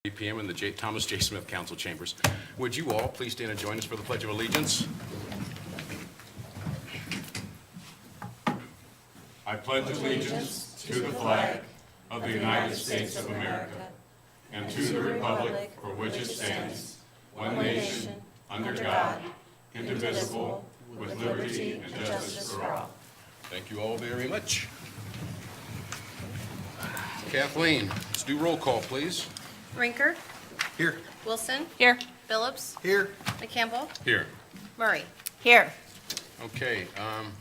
8 p.m. in the Thomas J. Smith Council Chambers. Would you all please stand and join us for the Pledge of Allegiance? I pledge allegiance to the flag of the United States of America and to the republic for which it stands, one nation, under God, indivisible, with liberty and justice for all. Thank you all very much. Kathleen, let's do roll call, please. Rinker, Here. Wilson, Here. Phillips, Here. McCampbell, Here. Murray. Here. Okay,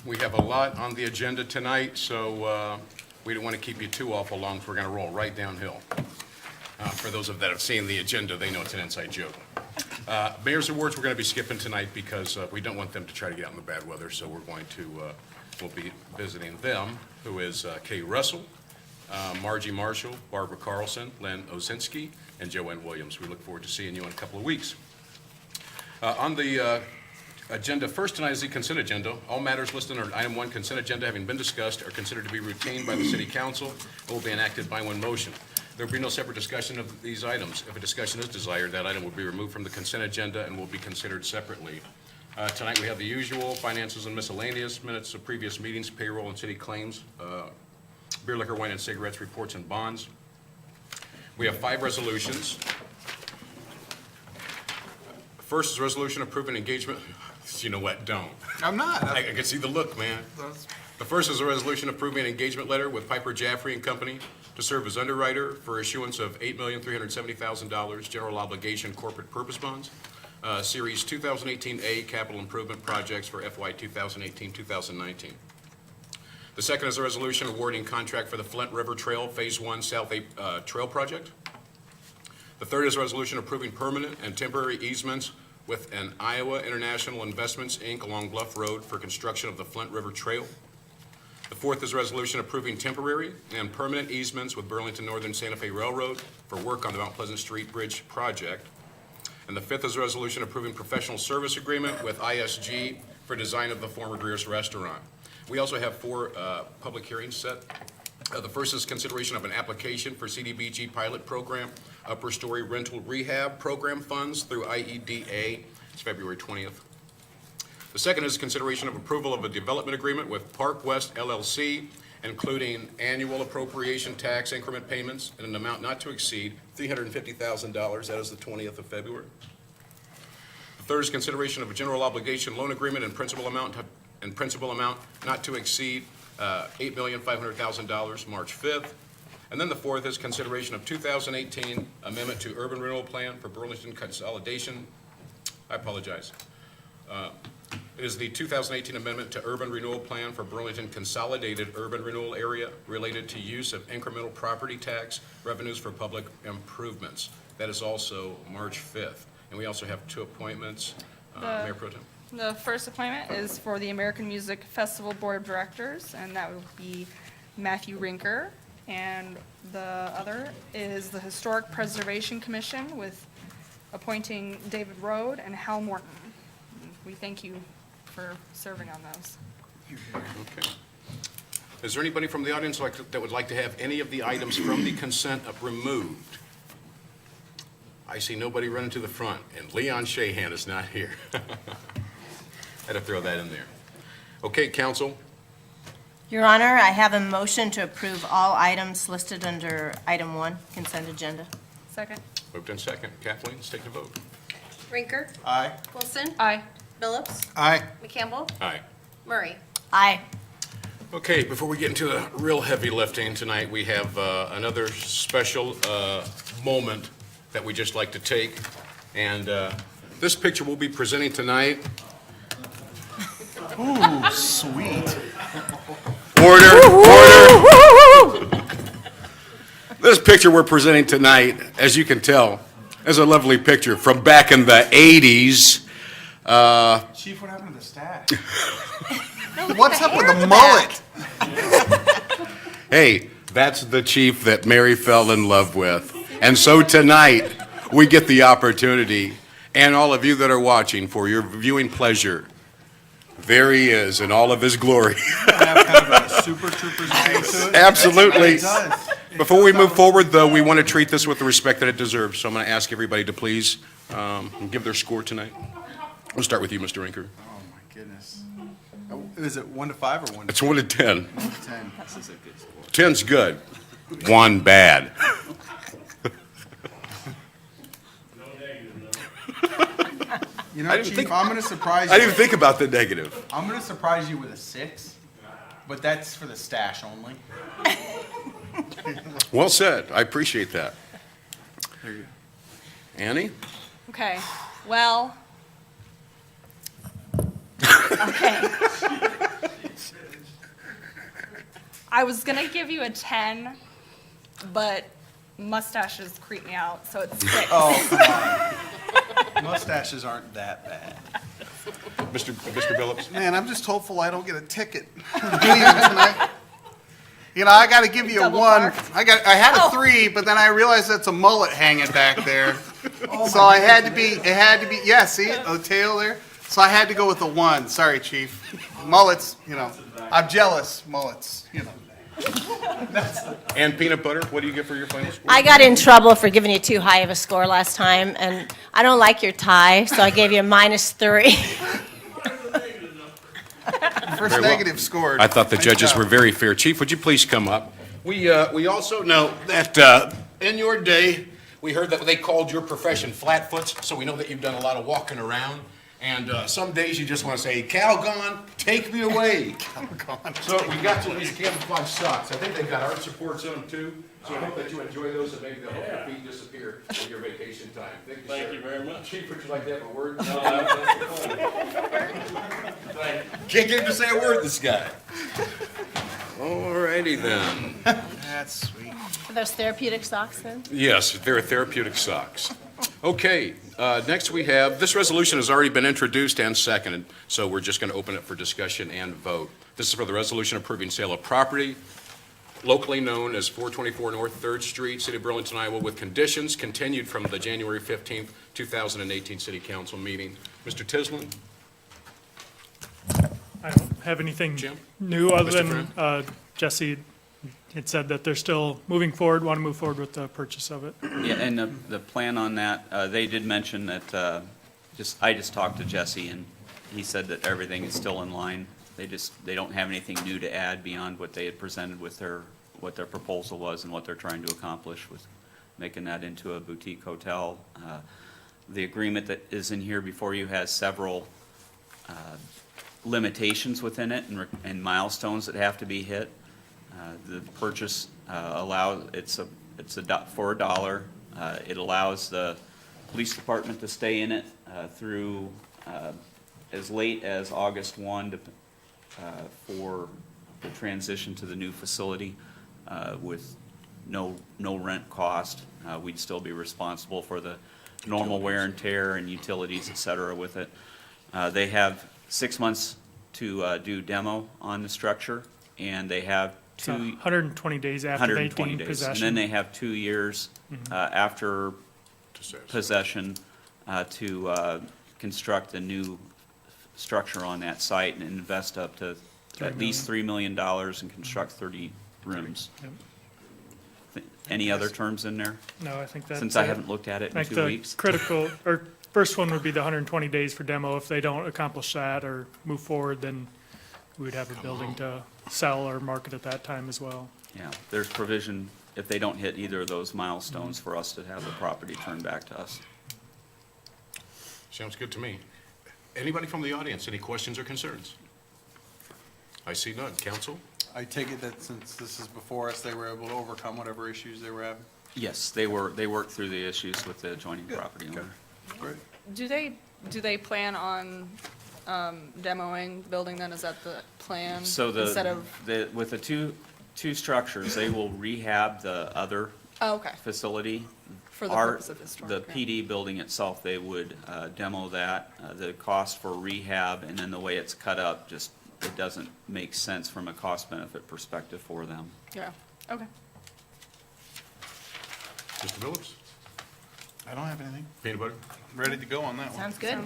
we have a lot on the agenda tonight, so we don't want to keep you too awful long, so we're going to roll right downhill. For those of that have seen the agenda, they know it's an inside joke. Mayor's Awards we're going to be skipping tonight because we don't want them to try to get out in the bad weather, so we're going to, we'll be visiting them, who is Kay Russell, Margie Marshall, Barbara Carlson, Len Osinski, and Joanne Williams. We look forward to seeing you in a couple of weeks. On the agenda, first tonight is the consent agenda. All matters listed under item 1 consent agenda having been discussed are considered to be routine by the City Council and will be enacted by one motion. There will be no separate discussion of these items. If a discussion is desired, that item will be removed from the consent agenda and will be considered separately. Tonight we have the usual finances and miscellaneous, minutes of previous meetings, payroll and city claims, beer, liquor, wine, and cigarettes, reports, and bonds. We have 5 resolutions. First is a resolution approving engagement. You know what? Don't. I'm not. I can see the look, man. The first is a resolution approving an engagement letter with Piper Jaffray and Company to serve as underwriter for issuance of $8,370,000 general obligation corporate purpose bonds, Series 2018A capital improvement projects for FY 2018-2019. The second is a resolution awarding contract for the Flint River Trail Phase 1 South Trail Project. The third is a resolution approving permanent and temporary easements with an Iowa International Investments, Inc. along Bluff Road for construction of the Flint River Trail. The fourth is a resolution approving temporary and permanent easements with Burlington Northern Santa Fe Railroad for work on the Mount Pleasant Street Bridge project. And the fifth is a resolution approving professional service agreement with ISG for design of the former Greer's Restaurant. We also have 4 public hearings set. The first is consideration of an application for CDBG pilot program, upper story rental rehab program funds through IEDA. It's February 20th. The second is consideration of approval of a development agreement with Park West LLC, including annual appropriation tax increment payments in an amount not to exceed $350,000. That is the 20th of February. The third is consideration of a general obligation loan agreement and principal amount not to exceed $8,500,000, March 5th. And then the fourth is consideration of 2018 amendment to urban renewal plan for Burlington consolidation. I apologize. It is the 2018 amendment to urban renewal plan for Burlington consolidated urban renewal area related to use of incremental property tax revenues for public improvements. That is also March 5th. And we also have 2 appointments. Mayor Pro Tem. The first appointment is for the American Music Festival Board of Directors, and that will be Matthew Rinker. And the other is the Historic Preservation Commission with appointing David Rode and Hal Morton. We thank you for serving on those. Okay. Is there anybody from the audience that would like to have any of the items from the consent removed? I see nobody running to the front, and Leon Shahan is not here. I had to throw that in there. Okay, council. Your Honor, I have a motion to approve all items listed under item 1, consent agenda. Second. Moved in second. Kathleen, let's take the vote. Rinker, Aye. Wilson, Aye. Phillips, Aye. McCampbell, Aye. Murray. Aye. Okay, before we get into the real heavy lifting tonight, we have another special moment that we just like to take. And this picture we'll be presenting tonight. Ooh, sweet. Order. This picture we're presenting tonight, as you can tell, is a lovely picture from back in the 80s. Chief, what happened to the stash? What's up with the mullet? Hey, that's the chief that Mary fell in love with. And so tonight, we get the opportunity, and all of you that are watching, for your viewing pleasure, there he is in all of his glory. Have kind of a super troopers feel to it. Absolutely. It does. Before we move forward, though, we want to treat this with the respect that it deserves, so I'm going to ask everybody to please give their score tonight. We'll start with you, Mr. Rinker. Oh, my goodness. Is it 1 to 5 or 1 to It's 1 to 10. 10? 10's good. 1 bad. You I know, didn't Chief, think- I'm going to surprise I didn't you. think about the negative. I'm going to surprise you with a 6, but that's for the stash only. Well said. I appreciate that. Annie? Okay, well. Okay. I was gonna give you a 10, but mustaches creep me out, so it's 6. Oh, come on. Mustaches aren't that bad. Mr. Phillips? Man, I'm just hopeful I don't get a ticket leaving tonight. You know, I got to give you a Double 1. parked? I had a Oh. 3, but then I realized that's a mullet hanging back there. So I had to be. It had to be. Yeah, see the tail there. So I had to go with a 1. Sorry, Chief. Mullets. You know, I'm jealous. Mullets. You know. And peanut butter, what do you get for your final score? I got in trouble for giving you too high of a score last time, and I don't like your tie, so I gave you a -3. First Very well. negative scored. I thought the Nice judges job. were very fair. Chief, would you please come up? We also know that in your day, we heard that they called your profession flatfoots, so we know that you've done a lot of walking around. And some days you just want to say, Calgon, take me away. So we got you these camouflage socks. I think they've got arch supports on them too. So I hope that you enjoy those and maybe they'll help your feet disappear in your vacation time. Thank you very much. Chief, would you like to have a word? Can't get him to say a word, this guy. All righty then. That's sweet. Are those therapeutic socks then? Yes, they're therapeutic socks. Okay, next we have, this resolution has already been introduced and seconded, so we're just going to open it for discussion and vote. This is for the resolution approving sale of property locally known as 424 North 3rd Street, City of Burlington, Iowa, with conditions continued from the January 15th, 2018 City Council meeting. Mr. Tislin? I don't have anything Jim? new other Mr. than Jesse had said that they're still moving forward, want to move forward with the purchase of it. Yeah, and the plan on that, they did mention that, I just talked to Jesse, and he said that everything is still in line. They don't have anything new to add beyond what they had presented with what their proposal was and what they're trying to accomplish with making that into a boutique hotel. The agreement that is in here before you has several limitations within it and milestones that have to be hit. The purchase allows, for $1. It allows the police department to stay in it through as late as August 1 for the transition to the new facility with no rent cost. We'd still be responsible for the normal wear and tear and utilities, et cetera, with it. They have 6 months to do demo on the structure, and they have So 2 120 days after they 120 gain days. possession. And then they have 2 years after possession to construct a new structure on that site and invest up to at least $3 million and construct 30 rooms. Yep. Any other terms in there? No, I think that's Since I it. haven't looked at it in Like 2 the weeks. critical, or first one would be the 120 days for demo. If they don't accomplish that or move forward, then we would have a building to sell or market at that time as well. Yeah, there's provision, if they don't hit either of those milestones, for us to have the property turned back to us. Sounds good to me. Anybody from the audience, any questions or concerns? I see none. Council? I take it that since this is before us, they were able to overcome whatever issues they were having? Yes, they worked through the issues with the adjoining property owner. Great. Do they plan on demoing the building then? Is that the plan? So Instead of, with the two structures, they will rehab the other oh, okay, facility. for the purpose of historic. The PD building itself, they would demo that. The cost for rehab and then the way it's cut up, just, it doesn't make sense from a cost-benefit perspective for them. Yeah, okay. Mr. Phillips? I don't have anything. Peanut butter? Ready to go on that one. Sounds good.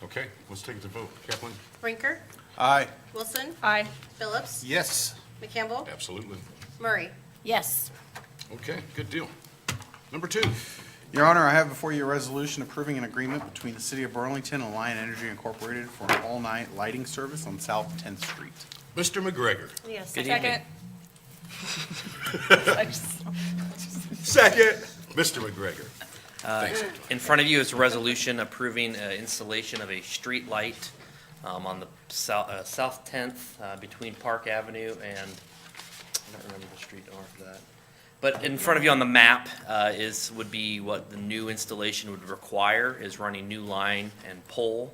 Okay, let's take it to vote. Kathleen? Rinker, Aye. Wilson, Aye. Phillips, Yes. McCampbell, Absolutely. Murray. Yes. Okay, good deal. Number 2. Your Honor, I have before you a resolution approving an agreement between the City of Burlington and Alliant Energy Incorporated for an all-night lighting service on South 10th Street. Mr. McGregor. Yes. Good Second. Second. Mr. McGregor. Thanks. In front of you is a resolution approving installation of a street light on the South 10th between Park Avenue and, I don't remember the street north of that. But in front of you on the map would be what the new installation would require, is running new line and pole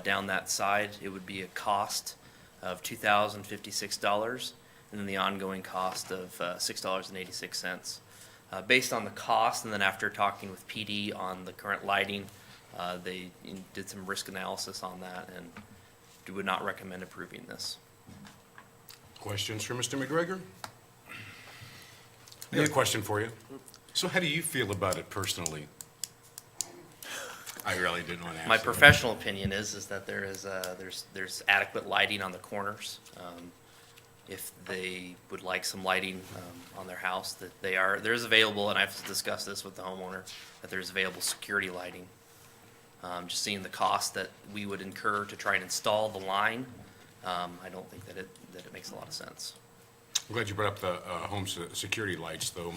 down that side. It would be a cost of $2,056, and then the ongoing cost of $6.86. Based on the cost, and then after talking with PD on the current lighting, they did some risk analysis on that and would not recommend approving this. Questions for Mr. McGregor? I got a question for you. So how do you feel about it personally? I really didn't want to ask. My that. professional opinion is that there's adequate lighting on the corners. If they would like some lighting on their house, that there's available, and I've discussed this with the homeowner, that there's available security lighting. Just seeing the cost that we would incur to try and install the line, I don't think that it makes a lot of sense. I'm glad you brought up the home security lights, though.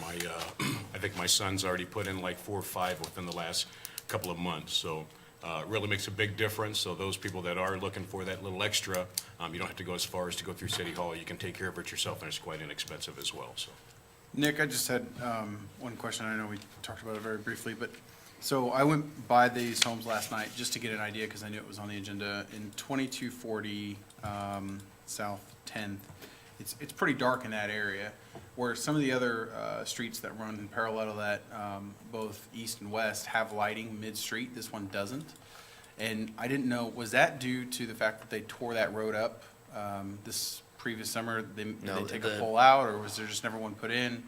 I think my son's already put in like 4 or 5 within the last couple of months, so it really makes a big difference. So those people that are looking for that little extra, you don't have to go as far as to go through City Hall. You can take care of it yourself, and it's quite inexpensive as well, so. Nick, I just had one question. I know we talked about it very briefly, but so I went by these homes last night just to get an idea because I knew it was on the agenda. In 2240 South 10th, it's pretty dark in that area, where some of the other streets that run in parallel to that, both east and west, have lighting mid-street. This one doesn't. And I didn't know, was that due to the fact that they tore that road up this previous summer? Did No, they take a pole out, or was there just never one put in?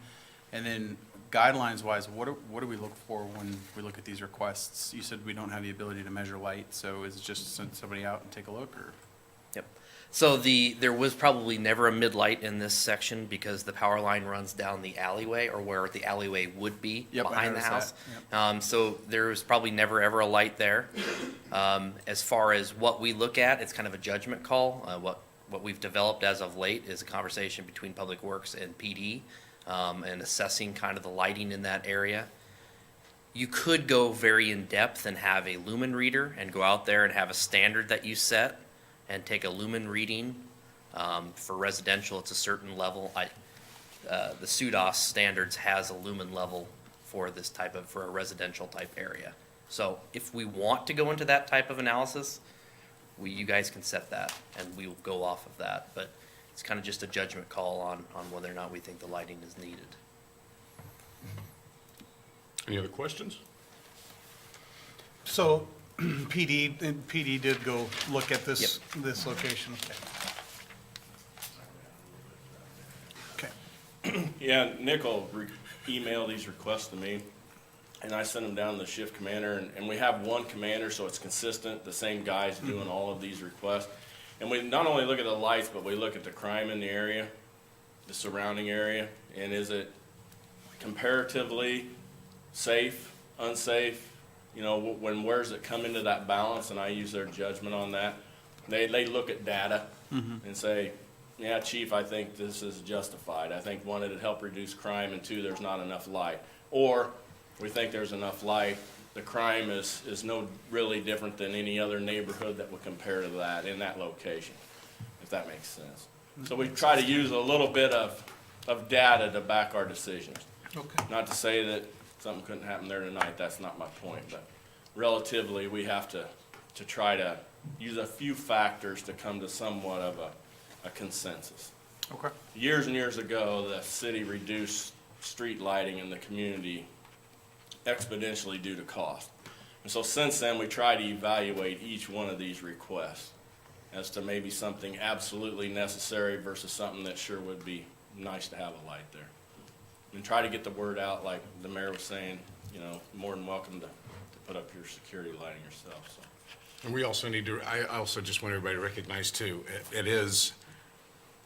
And then guidelines-wise, what do we look for when we look at these requests? You said we don't have the ability to measure light, so is it just send somebody out and take a look, or? Yep. So there was probably never a mid-light in this section because the power line runs down the alleyway, or where the alleyway would be Yep, I behind the noticed house. that. Yep. So there was probably never ever a light there. As far as what we look at, it's kind of a judgment call. What we've developed as of late is a conversation between Public Works and PD, and assessing kind of the lighting in that area. You could go very in-depth and have a lumen reader and go out there and have a standard that you set and take a lumen reading. For residential, it's a certain level. The SUDAS standards has a lumen level for a residential type area. So if we want to go into that type of analysis, you guys can set that and we'll go off of that. But it's kind of just a judgment call on whether or not we think the lighting is needed. Any other questions? So PD did go look at this location. Okay. Yeah, Nick will email these requests to me, and I send them down to the shift commander, and we have one commander, so it's consistent, the same guy's doing all of these requests. And we not only look at the lights, but we look at the crime in the area, the surrounding area, and is it comparatively safe, unsafe? You know, where does it come into that balance, and I use their judgment on that. They look at data and say, yeah, chief, I think this is justified. I think, one, it'd help reduce crime, and 2, there's not enough light. Or we think there's enough light, the crime is no really different than any other neighborhood that would compare to that in that location, if that makes sense. So we try to use a little bit of data to back our decisions. Okay. Not to say that something couldn't happen there tonight, that's not my point, but relatively, we have to try to use a few factors to come to somewhat of a consensus. Okay. Years and years ago, the city reduced street lighting in the community exponentially due to cost. And so since then, we try to evaluate each one of these requests as to maybe something absolutely necessary versus something that sure would be nice to have a light there. And try to get the word out, like the mayor was saying, you know, more than welcome to put up your security lighting yourself, so. And we also need to, I also just want everybody to recognize too, it is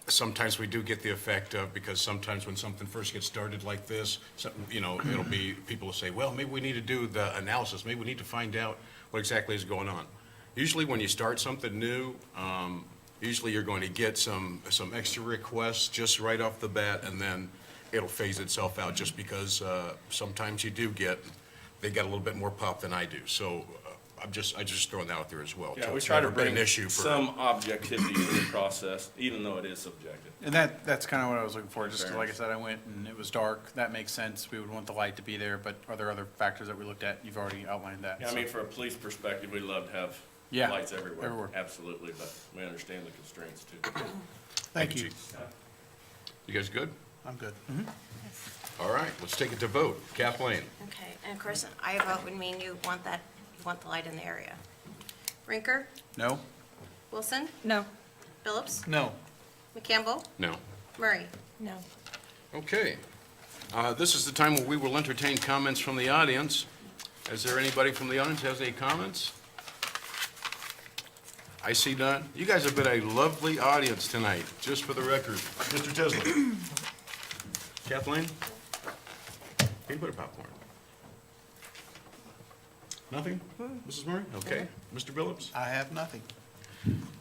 sometimes we do get the effect of, because sometimes when something first gets started like this, it'll be, people will say, well, maybe we need to do the analysis, maybe we need to find out what exactly is going on. Usually when you start something new, usually you're going to get some extra requests just right off the bat, and then it'll phase itself out just because sometimes you do they get a little bit more pop than I do. So I just throwing that out there as well. Yeah, So we it's try to never been bring an issue for. some objectivity to the process, even though it is subjective. And that's kind of what I was looking for, just like I said, I went and it was dark, that makes sense, we would want the light to be there, but are there other factors that we looked at? You've already outlined that. Yeah, I so. mean, for a police perspective, we'd love to have Yeah, lights everywhere. everywhere. Absolutely, but we understand the constraints too. Thank you. Chief. You guys good? I'm good. All right, let's take it to vote. Kathleen? Okay, and of course, I vote would mean you want the light in the area. Rinker, No? Wilson, No. Phillips, No. McCampbell, No. Murray. No. Okay. This is the time where we will entertain comments from the audience. Is there anybody from the audience who has any comments? I see none. You guys have been a lovely audience tonight, just for the record. Mr. Tisler? Kathleen? Peanut butter popcorn? Nothing? Mrs. Murray? Okay. Mr. Billups? I have nothing.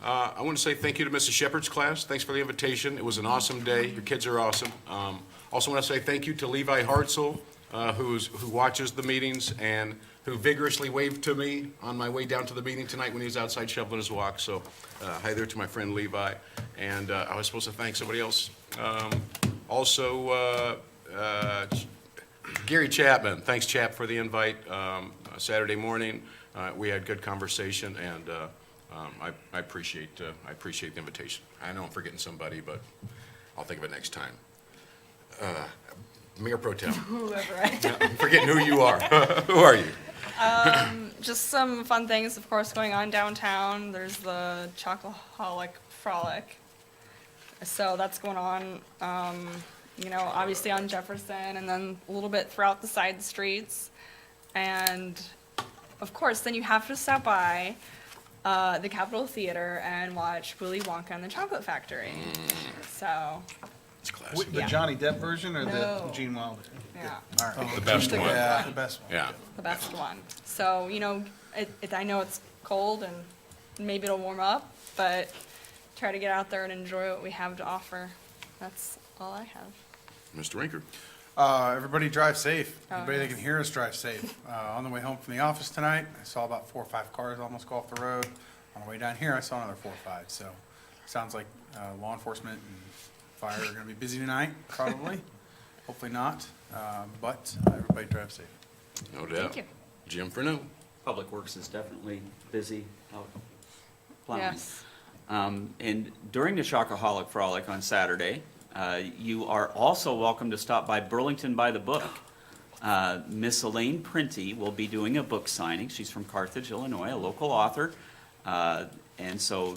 I want to say thank you to Mrs. Shepherd's class. Thanks for the invitation. It was an awesome day. Your kids are awesome. Also want to say thank you to Levi Hartzell, who watches the meetings and who vigorously waved to me on my way down to the meeting tonight when he was outside shoveling his walk. So hi there to my friend Levi. And I was supposed to thank somebody else. Also, Gary Chapman. Thanks, Chap, for the invite Saturday morning. We had good conversation, and I appreciate the invitation. I know I'm forgetting somebody, but I'll think of it next time. Mayor Pro Tem. Whoever I I'm forgetting who you are. Who are you? Just some fun things, of course, going on downtown. There's the Chocoholic Frolic. So that's going on, obviously on Jefferson and then a little bit throughout the side streets. And of course, then you have to stop by the Capitol Theater and watch Willy Wonka and the Chocolate Factory. So, It's classic. The Johnny Depp version or the No. Gene Wilder? yeah. All right. The best one. Yeah, the best one. Yeah. The best one. So, I know it's cold and maybe it'll warm up, but try to get out there and enjoy what we have to offer. That's all I have. Mr. Rinker. Everybody drive safe. Oh, Anybody that yes. can hear us, drive safe. On the way home from the office tonight, I saw about 4 or 5 cars almost go off the road. On the way down here, I saw another 4 or 5. So sounds like law enforcement and fire are gonna be busy tonight, probably. Hopefully not, but everybody drive safe. No doubt. Thank you. Jim Furneaux. Public Works is definitely busy out plowing. Yes. And during the Chocoholic Frolic on Saturday, you are also welcome to stop by Burlington by the Book. Miss Elaine Printy will be doing a book signing. She's from Carthage, Illinois, a local author. And so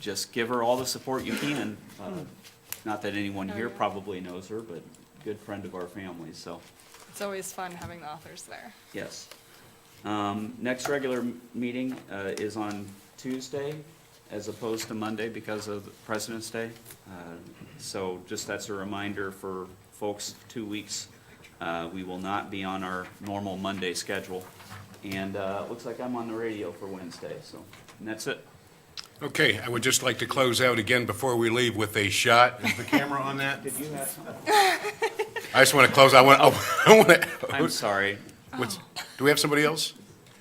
just give her all the support you can. Not that anyone here probably knows her, but good friend of our family, so, It's always fun having the authors there. yes. Next regular meeting is on Tuesday as opposed to Monday because of President's Day. So just that's a reminder for folks, 2 weeks. We will not be on our normal Monday schedule. And it looks like I'm on the radio for Wednesday, so, and that's it. Okay, I would just like to close out again before we leave with a shot. Is the camera on that? Did you have something? I just want to close. I want to. I'm sorry. Do we have somebody else?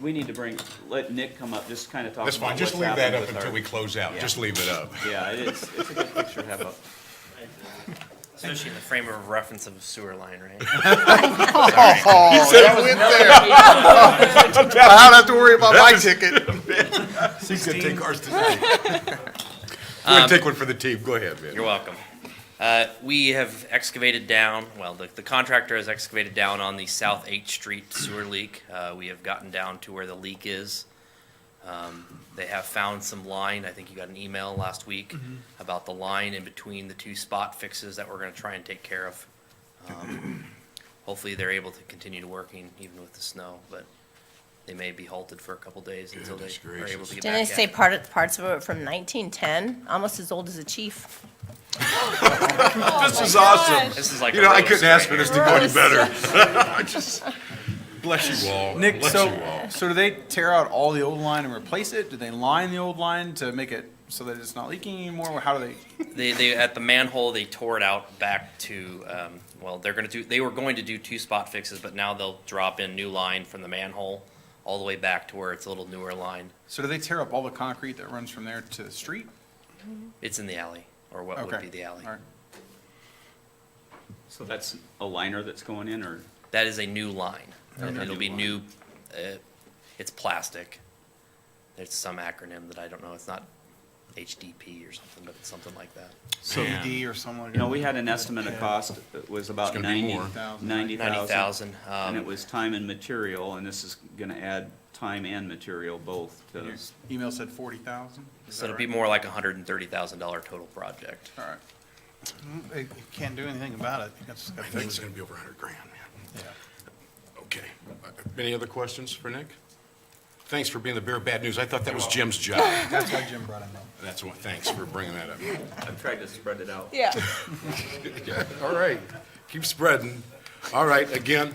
We need to let Nick come up, just kind of talk about That's fine. what's Just leave that happened up with until our- we close out. Yeah. Just leave it up. Yeah, it's a good picture to have up. Especially in the frame of reference of a sewer line, right? Oh, that went there. I don't have to worry about my ticket. He's going to take ours tonight. Go ahead, take one for the team. Go ahead, man. You're welcome. We have excavated down, the contractor has excavated down on the South 8th Street sewer leak. We have gotten down to where the leak is. They have found some line. I think you got an email last week about the line in between the 2 spot fixes that we're going to try and take care of. Hopefully they're able to continue working even with the snow, but they may be halted for a couple days until they Goodness are able gracious. to get Didn't back they say at it. parts of it were from 1910, almost as old as the chief? This is awesome. This is like You a know, I roast couldn't ask right for this here. to go any better. I just, bless you all. Nick, Bless so, you all. so do they tear out all the old line and replace it? Do they line the old line to make it so that it's not leaking anymore? Or how do they? They at the manhole, they tore it out back to, well, they were going to do 2 spot fixes, but now they'll drop in new line from the manhole all the way back to where it's a little newer line. So do they tear up all the concrete that runs from there to the street? It's in the alley, or what would Okay. be the alley. All right. So that's a liner that's going in, or? That is a new line. And Okay. it'll be new, it's plastic. There's some acronym that I don't know, it's not HDP or something, but it's something like that. CD or something like You know, that. we had an estimate of cost, it was about It's gonna be 90 more. 90,000. And it was time and material, and this is gonna add time and material both to. Your email said 40,000? So it'll be more like a $130,000 total project. All right. You can't do anything about it. You just gotta I think fix it's it. gonna be over 100 grand, man. Yeah. Okay. Any other questions for Nick? Thanks for being the bearer of bad news. I thought that was Jim's job. That's why Jim brought him up. That's what, thanks for bringing that up. I've tried to spread it out. Yeah. Yeah, all right. Keep spreading. All right, again,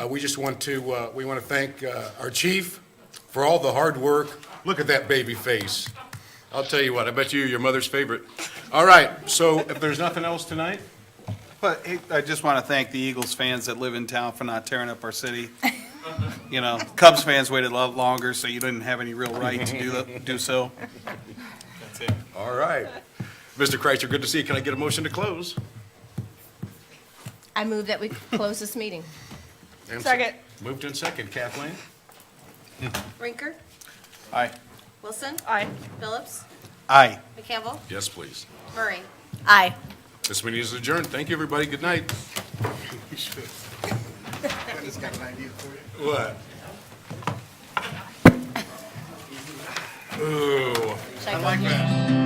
we just want to, we want to thank our chief for all the hard work. Look at that baby face. I'll tell you what, I bet you're your mother's favorite. All right, so if there's nothing else tonight, But hey, I just want to thank the Eagles fans that live in town for not tearing up our city. You know, Cubs fans waited a lot longer, so you didn't have any real right to do so. all right. Mr. Kreitzer, good to see you. Can I get a motion to close? I move that we close this meeting. And Second. Moved in second. Kathleen? Rinker, Aye. Wilson, Aye. Phillips, Aye. McCampbell, Yes, please. Murray. Aye. This meeting is adjourned. Thank you, everybody. Good night. I just got an idea for you. What? Ooh. Should I go?